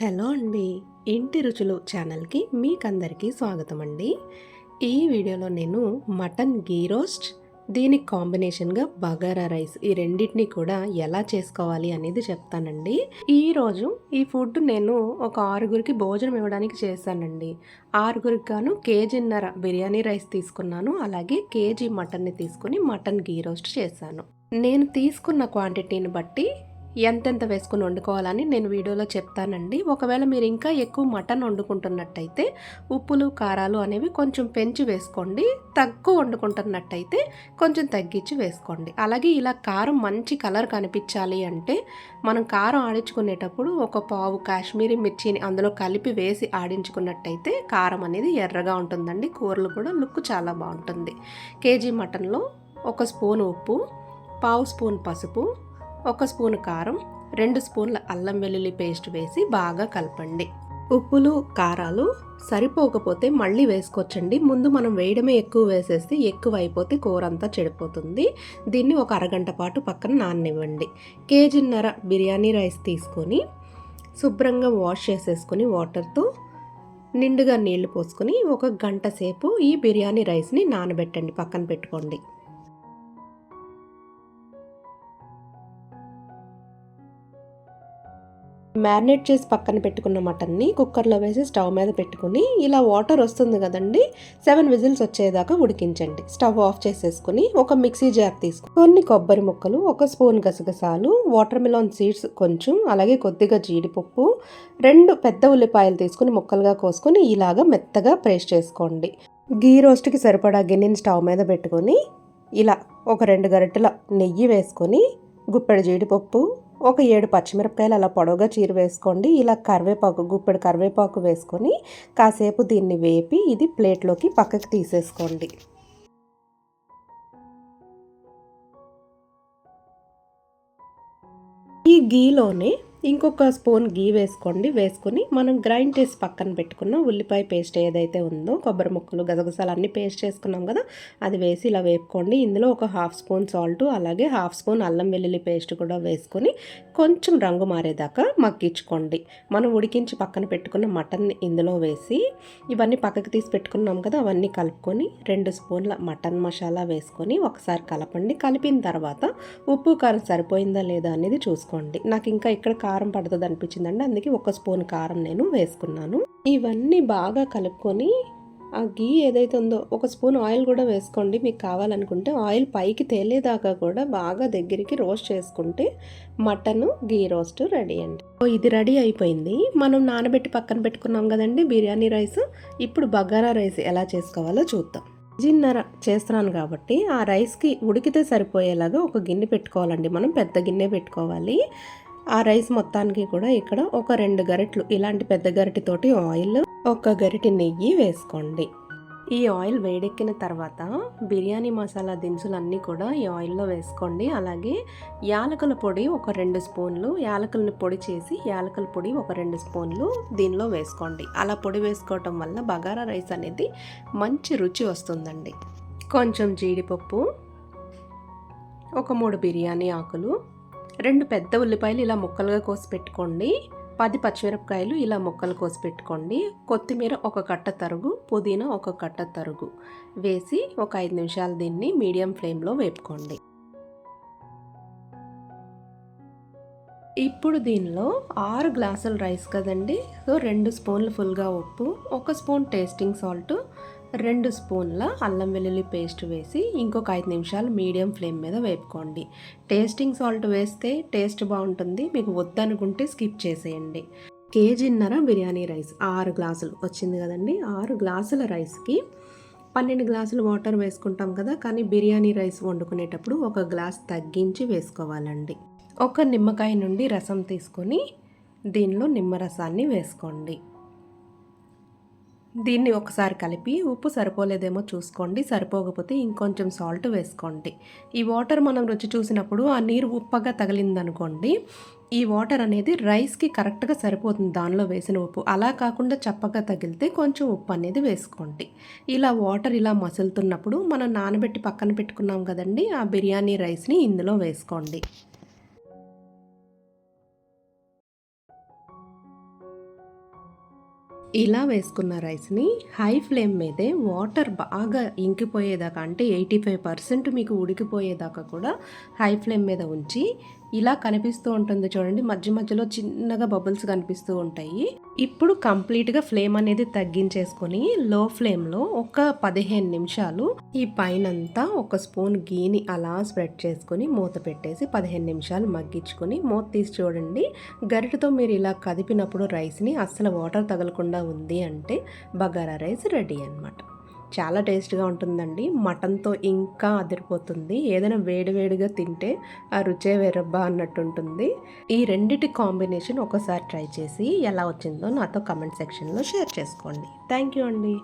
Hello అండి. ఇంటి రుచులు ఛానల్‌కి మీకందరికీ స్వాగతం అండి. ఈ వీడియోలో నేను మటన్ గీ రోస్ట్, దీనికి కాంబినేషన్‌గా బగారా రైస్ ఈ రెండిటిని కూడా ఎలా చేసుకోవాలి అనేది చెప్తానండి. ఈరోజు ఈ ఫుడ్ నేను ఒక 6గురికి భోజనం ఇవ్వడానికి చేశానండి. 6గురికి గాను కేజీన్నర బిర్యానీ రైస్ తీసుకున్నాను. అలాగే కేజీ మటన్‌ని తీసుకొని మటన్ గీ రోస్ట్ చేశాను. నేను తీసుకున్న క్వాంటిటీని బట్టి ఎంతెంత వేసుకొని వండుకోవాలని నేను వీడియోలో చెప్తానండి. ఒకవేళ మీరు ఇంకా ఎక్కువ మటన్ వండుకుంటున్నట్టయితే ఉప్పులు, కారాలు అనేవి కొంచెం పెంచి వేసుకోండి. తక్కువ వండుకుంటున్నట్టయితే కొంచెం తగ్గించి వేసుకోండి. అలాగే ఇలా కారం మంచి కలర్ కనిపించాలి అంటే మనం కారం ఆడించుకునేటప్పుడు ఒక పావు కాశ్మీరీ మిర్చిని అందులో కలిపి వేసి ఆడించుకున్నట్టయితే కారం అనేది ఎర్రగా ఉంటుందండి. కూరలు కూడా లుక్ చాలా బాగుంటుంది. కేజీ మటన్లో 1 స్పూన్ ఉప్పు, పావు స్పూన్ పసుపు, 1 స్పూన్ కారం, 2 స్పూన్ల అల్లం వెల్లుల్లి పేస్ట్ వేసి బాగా కలపండి. ఉప్పులు, కారాలు సరిపోకపోతే మళ్ళీ వేసుకోవచ్చండి. ముందు మనం వేయడమే ఎక్కువ వేసేస్తే ఎక్కువ అయిపోతే కూర అంతా చెడిపోతుంది. దీన్ని ఒక అరగంట పాటు పక్కన నాననివ్వండి. కేజీన్నర బిర్యానీ రైస్ తీసుకొని శుభ్రంగా వాష్ చేసేసుకొని వాటర్తో నిండుగా నీళ్లు పోసుకొని 1 గంట సేపు ఈ బిర్యానీ రైస్ని నానబెట్టండి, పక్కన పెట్టుకోండి. మ్యారినేట్ చేసి పక్కన పెట్టుకున్న మటన్ని కుక్కర్లో వేసి స్టవ్ మీద పెట్టుకుని ఇలా వాటర్ వస్తుంది కదండి, 7 విజిల్స్ వచ్చేదాకా ఉడికించండి. స్టవ్ ఆఫ్ చేసేసుకుని ఒక మిక్సీ జార్ తీసుకుని కొన్ని కొబ్బరి ముక్కలు, 1 స్పూన్ గసగసాలు, వాటర్ మిలాన్ సీడ్స్ కొంచెం, అలాగే కొద్దిగా జీడిపప్పు, 2 పెద్ద ఉల్లిపాయలు తీసుకుని ముక్కలుగా కోసుకొని ఇలాగా మెత్తగా పేస్ట్ చేసుకోండి. గీ రోస్ట్కి సరిపడా గిన్నెని స్టవ్ మీద పెట్టుకొని ఇలా ఒక 2 గరిటెల నెయ్యి వేసుకొని గుప్పెడు జీడిపప్పు, ఒక 7 పచ్చిమిరపకాయలు అలా పొడవుగా చీర వేసుకోండి. ఇలా కరివేపాకు, గుప్పెడు కరివేపాకు వేసుకొని కాసేపు దీన్ని వేపి ఇది ప్లేట్లోకి పక్కకి తీసేసుకోండి. ఈ గీలోనే ఇంకొక స్పూన్ గీ వేసుకొని మనం గ్రైండ్ చేసి పక్కన పెట్టుకున్న ఉల్లిపాయ పేస్ట్ ఏదైతే ఉందో, కొబ్బరి ముక్కలు, గసగసాలు అన్నీ పేస్ట్ చేసుకున్నాం కదా, అది వేసి ఇలా వేపుకోండి. ఇందులో ఒక 1/2 స్పూన్ సాల్ట్, అలాగే 1/2 స్పూన్ అల్లం వెల్లుల్లి పేస్ట్ కూడా వేసుకొని కొంచెం రంగు మారేదాకా మగ్గించుకోండి. మనం ఉడికించి పక్కన పెట్టుకున్న మటన్ని ఇందులో వేసి ఇవన్నీ పక్కకి తీసి పెట్టుకున్నాం కదా, అవన్నీ కలుపుకొని 2 స్పూన్ల మటన్ మసాలా వేసుకొని ఒకసారి కలపండి. కలిపిన తర్వాత ఉప్పు, కారం సరిపోయిందా లేదా అనేది చూసుకోండి. నాకు ఇంకా ఇక్కడ కారం పడుతుంది అనిపించిందండి, అందుకే 1 స్పూన్ కారం నేను వేసుకున్నాను. ఇవన్నీ బాగా కలుపుకొని ఆ గీ ఏదైతే ఉందో 1 స్పూన్ ఆయిల్ కూడా వేసుకోండి. మీకు కావాలనుకుంటే ఆయిల్ పైకి తేలేదాకా కూడా బాగా దగ్గరికి రోస్ట్ చేసుకుంటే మటన్ గీ రోస్ట్ రెడీ అండి. ఇది రెడీ అయిపోయింది. మనం నానబెట్టి పక్కన పెట్టుకున్నాం కదండి బిర్యానీ రైస్. ఇప్పుడు బగారా రైస్ ఎలా చేసుకోవాలో చూద్దాం. కేజీన్నర చేస్తున్నాను కాబట్టి ఆ రైస్కి ఉడికితే సరిపోయేలాగా ఒక గిన్నె పెట్టుకోవాలండి. మనం పెద్ద గిన్నె పెట్టుకోవాలి. ఆ రైస్ మొత్తానికి కూడా ఇక్కడ ఒక 2 గరిటెలు ఇలాంటి పెద్ద గరిటెతోటి ఆయిల్, 1 గరిటె నెయ్యి వేసుకోండి. ఈ ఆయిల్ వేడెక్కిన తర్వాత బిర్యానీ మసాలా దినుసులన్నీ కూడా ఈ ఆయిల్లో వేసుకోండి. అలాగే యాలకుల పొడి ఒక 2 స్పూన్లు, యాలకులని పొడి చేసి యాలకుల పొడి ఒక 2 స్పూన్లు దీనిలో వేసుకోండి. అలా పొడి వేసుకోవటం వల్ల బగారా రైస్ అనేది మంచి రుచి వస్తుందండి. కొంచెం జీడిపప్పు, ఒక 3 బిర్యానీ ఆకులు, 2 పెద్ద ఉల్లిపాయలు ఇలా ముక్కలుగా కోసి పెట్టుకోండి. 10 పచ్చిమిరపకాయలు ఇలా ముక్కలు కోసి పెట్టుకోండి. కొత్తిమీర ఒక కట్ట తరుగు, పుదీనా ఒక కట్ట తరుగు వేసి ఒక 5 నిమిషాలు దీన్ని మీడియం ఫ్లేమ్లో వేపుకోండి. ఇప్పుడు దీనిలో 6 గ్లాసుల రైస్ కదండి, సో 2 స్పూన్లు ఫుల్గా ఉప్పు, 1 స్పూన్ టేస్టింగ్ సాల్ట్, 2 స్పూన్ల అల్లం వెల్లుల్లి పేస్ట్ వేసి ఇంకొక 5 నిమిషాలు మీడియం ఫ్లేమ్ మీద వేపుకోండి. టేస్టింగ్ సాల్ట్ వేస్తే టేస్ట్ బాగుంటుంది, మీకు వద్దనుకుంటే స్కిప్ చేసేయండి. కేజీన్నర బిర్యానీ రైస్ 6 గ్లాసులు వచ్చింది కదండి. 6 గ్లాసుల రైస్కి 12 గ్లాసులు వాటర్ వేసుకుంటాం కదా, కానీ బిర్యానీ రైస్ వండుకునేటప్పుడు 1 గ్లాస్ తగ్గించి వేసుకోవాలండి. 1 నిమ్మకాయ నుండి రసం తీసుకొని దీనిలో నిమ్మరసాన్ని వేసుకోండి. దీన్ని ఒకసారి కలిపి ఉప్పు సరిపోలేదేమో చూసుకోండి, సరిపోకపోతే ఇంకొంచెం సాల్ట్ వేసుకోండి. ఈ వాటర్ మనం రుచి చూసినప్పుడు ఆ నీరు ఉప్పగా తగిలిందనుకోండి, ఈ వాటర్ అనేది రైస్కి కరెక్ట్గా సరిపోతుంది దానిలో వేసిన ఉప్పు. అలా కాకుండా చప్పగా తగిలితే కొంచెం ఉప్పు అనేది వేసుకోండి. ఇలా వాటర్ ఇలా మసులుతున్నప్పుడు మనం నానబెట్టి పక్కన పెట్టుకున్నాం కదండి, ఆ బిర్యానీ రైస్ని ఇందులో వేసుకోండి. ఇలా వేసుకున్న రైస్‌ని హై ఫ్లేమ్ మీదే వాటర్ బాగా ఇంకిపోయేదాకా అంటే 85% మీకు ఉడికిపోయేదాకా కూడా హై ఫ్లేమ్ మీద ఉంచి ఇలా కనిపిస్తూ ఉంటుంది చూడండి. మధ్య మధ్యలో చిన్నగా బబుల్స్ కనిపిస్తూ ఉంటాయి. ఇప్పుడు కంప్లీట్‌గా ఫ్లేమ్ అనేది తగ్గించేసుకొని లో ఫ్లేమ్‌లో ఒక 15 నిమిషాలు ఈ పైనంతా ఒక స్పూన్ గీని అలా స్ప్రెడ్ చేసుకొని మూత పెట్టేసి 15 నిమిషాలు మగ్గించుకొని మూత తీసి చూడండి. గరిటెతో మీరు ఇలా కదిపినప్పుడు రైస్‌ని అస్సలు వాటర్ తగలకుండా ఉంది అంటే బగారా రైస్ రెడీ అన్నమాట. చాలా టేస్ట్‌గా ఉంటుందండి. మటన్‌తో ఇంకా అదిరిపోతుంది. ఏదైనా వేడి వేడిగా తింటే ఆ రుచే వేరబ్బా అన్నట్టుంటుంది. ఈ రెండిటి కాంబినేషన్ ఒకసారి ట్రై చేసి ఎలా వచ్చిందో నాతో కామెంట్ సెక్షన్‌లో షేర్ చేసుకోండి. థ్యాంక్ యూ అండి.